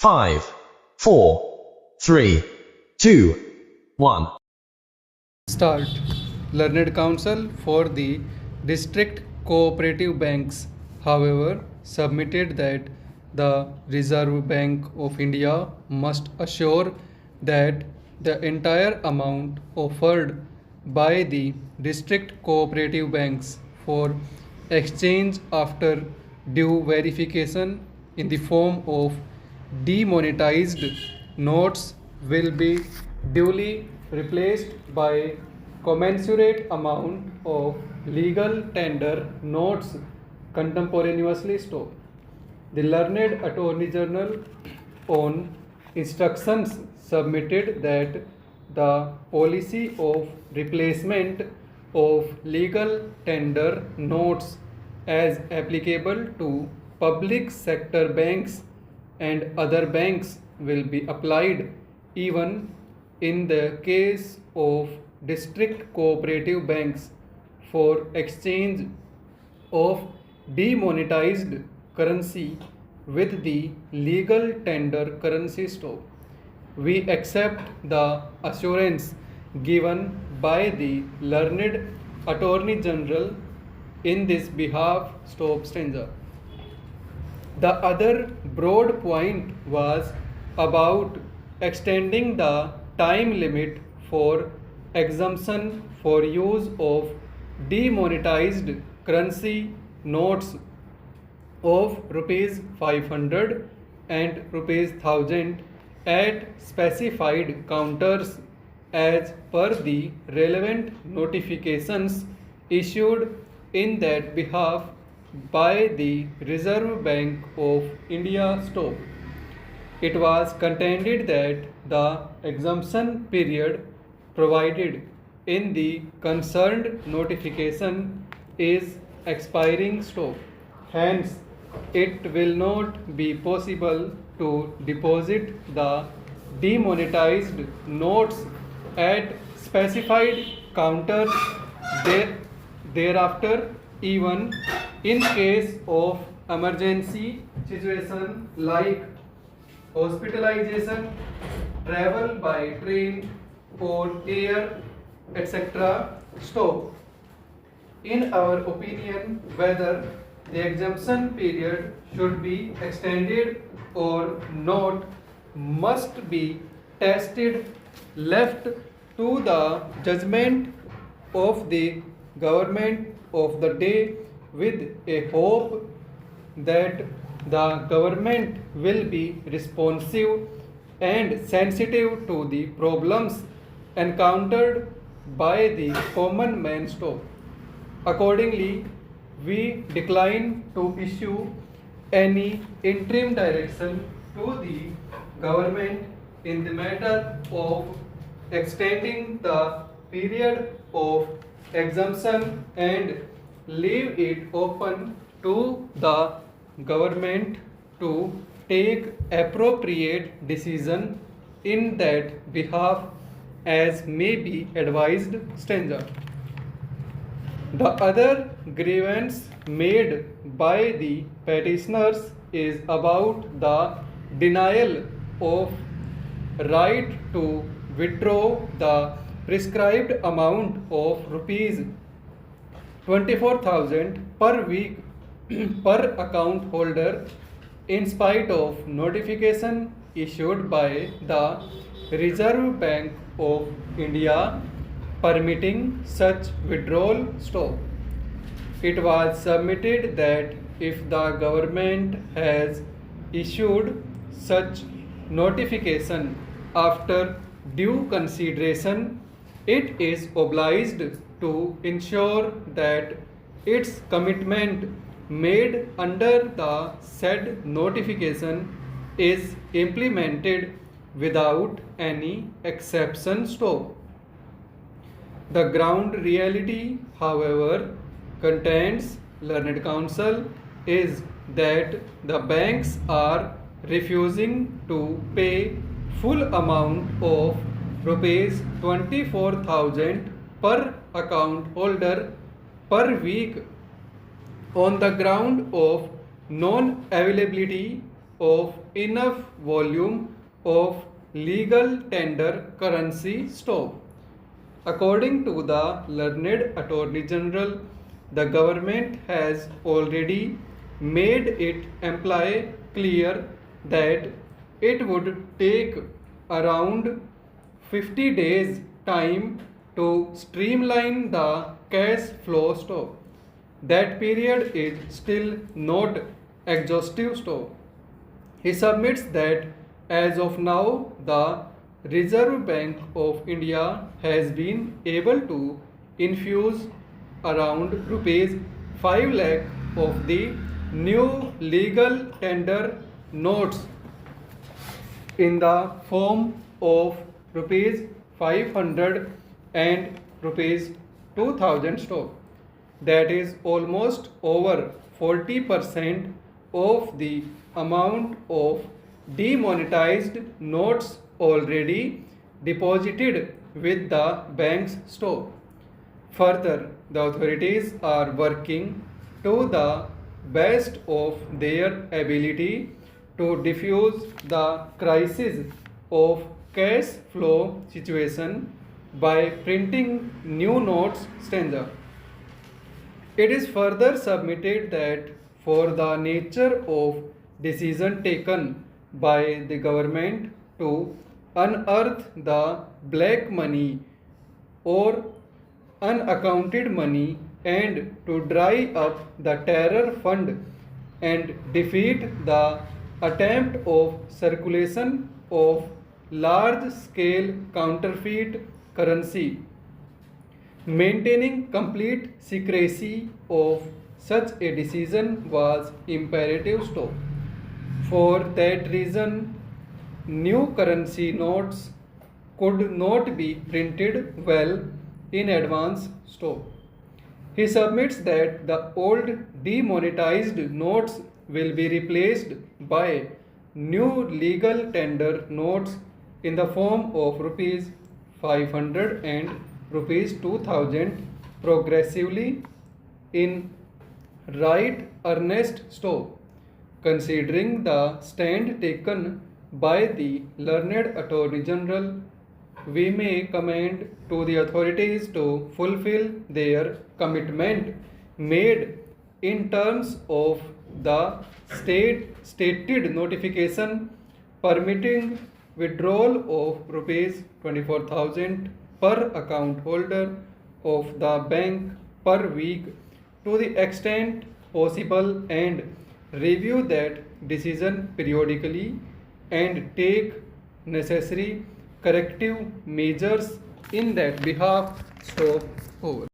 5, 4, 3, 2, 1. Start. Learned Counsel for the District Cooperative Banks, however, submitted that the Reserve Bank of India must assure that the entire amount offered by the district cooperative banks for exchange after due verification in the form of demonetized notes will be duly replaced by commensurate amount of legal tender notes contemporaneously stock. The learned Attorney General on instructions submitted that the policy of replacement of legal tender notes as applicable to public sector banks and other banks will be applied even in the case of district cooperative banks for exchange of demonetized currency with the legal tender currency stock. We accept the assurance given by the learned Attorney General in this behalf stop stranger. The other broad point was about extending the time limit for exemption for use of demonetized currency notes of rupees 500 and rupees 1000 at specified counters as per the relevant notifications issued in that behalf by the Reserve Bank of India stock. It was contended that the exemption period provided in the concerned notification is expiring stock. Hence, it will not be possible to deposit the demonetized notes at specified counters thereafter, even in case of emergency situation like hospitalization, travel by train or air, etc. Stop. In our opinion, whether the exemption period should be extended or not must be tested, left to the judgment of the government of the day, with a hope that the government will be responsive and sensitive to the problems encountered by the common man stock. Accordingly, we decline to issue any interim direction to the government in the matter of extending the period of exemption and leave it open to the government to take appropriate decision in that behalf as may be advised stranger. The other grievance made by the petitioners is about the denial of right to withdraw the prescribed amount of rupees 24,000 per week per account holder in spite of notification issued by the Reserve Bank of India permitting such withdrawal stock. It was submitted that if the government has issued such notification after due consideration, it is obliged to ensure that its commitment made under the said notification is implemented without any exception stock. The ground reality, however, contends learned counsel is that the banks are refusing to pay full amount of rupees 24,000 per account holder per week on the ground of non-availability of enough volume of legal tender currency stock. According to the learned Attorney General, the government has already made it imply clear that it would take around 50 days time to streamline the cash flow stock. That period is still not exhaustive stock. He submits that as of now, the Reserve Bank of India has been able to infuse around rupees 5 lakh of the new legal tender notes in the form of rupees 500 and rupees 2000 stock. That is almost over 40% of the amount of demonetized notes already deposited with the bank's stock. Further, the authorities are working to the best of their ability to diffuse the crisis of cash flow situation by printing new notes stanza. It is further submitted that for the nature of decision taken by the government to unearth the black money or unaccounted money and to dry up the terror fund and defeat the attempt of circulation of large scale counterfeit currency. Maintaining complete secrecy of such a decision was imperative step. For that reason, new currency notes could not be printed well in advance step. He submits that the old demonetized notes will be replaced by new legal tender notes in the form of rupees 500 and rupees 2000 progressively in right earnest step. Considering the stand taken by the learned Attorney General, we may commend to the authorities to fulfill their commitment made in terms of the stated notification permitting withdrawal of rupees 24,000 per account holder of the bank per week to the extent possible and review that decision periodically and take necessary corrective measures in that behalf. Stop over.